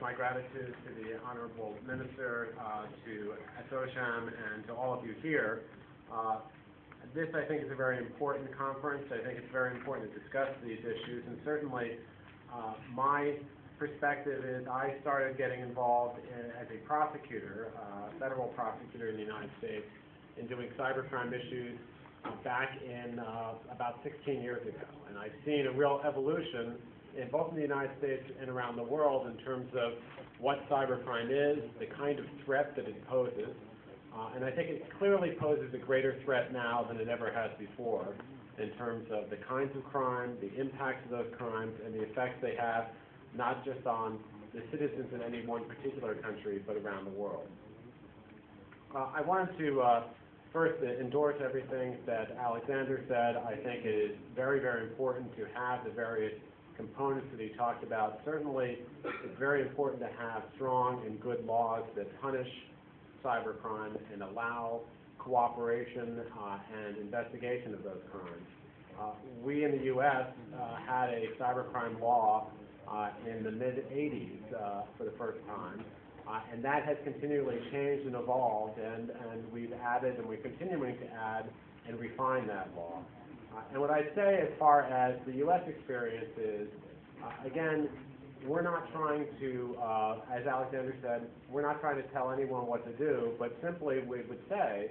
my gratitude to the Honorable Minister, to Assocham, and to all of you here. This, I think, is a very important conference. I think it's very important to discuss these issues, and certainly my perspective is I started getting involved as a prosecutor, federal prosecutor in the United States, in doing cybercrime issues back in about 16 years ago. And I've seen a real evolution in both in the United States and around the world in terms of what cybercrime is, the kind of threat that it poses. And I think it clearly poses a greater threat now than it ever has before in terms of the kinds of crime, the impacts of those crimes, and the effects they have not just on the citizens in any one particular country, but around the world. I wanted to first endorse everything that Alexander said. I think it is very, very important to have the various components that he talked about. Certainly, it's very important to have strong and good laws that punish cybercrime and allow cooperation and investigation of those crimes. We in the U.S. had a cybercrime law in the mid-'80s for the first time, and that has continually changed and evolved, and we've added and we're continuing to add and refine that law. And what I'd say as far as the U.S. experience is, again, we're not trying to, as Alexander said, we're not trying to tell anyone what to do, but simply we would say,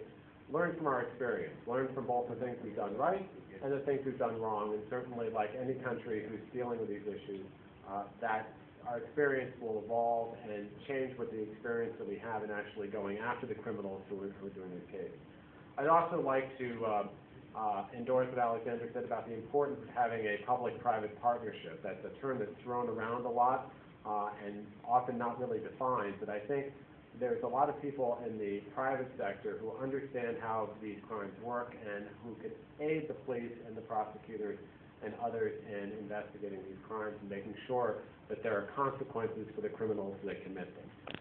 learn from our experience. Learn from both the things we've done right and the things we've done wrong. And certainly, like any country who's dealing with these issues, that our experience will evolve and change with the experience that we have in actually going after the criminals who are doing this case. I'd also like to endorse what Alexander said about the importance of having a public-private partnership. That's a term that's thrown around a lot and often not really defined, but I think there's a lot of people in the private sector who understand how these crimes work and who can aid the police and the prosecutors and others in investigating these crimes and making sure that there are consequences for the criminals that commit them.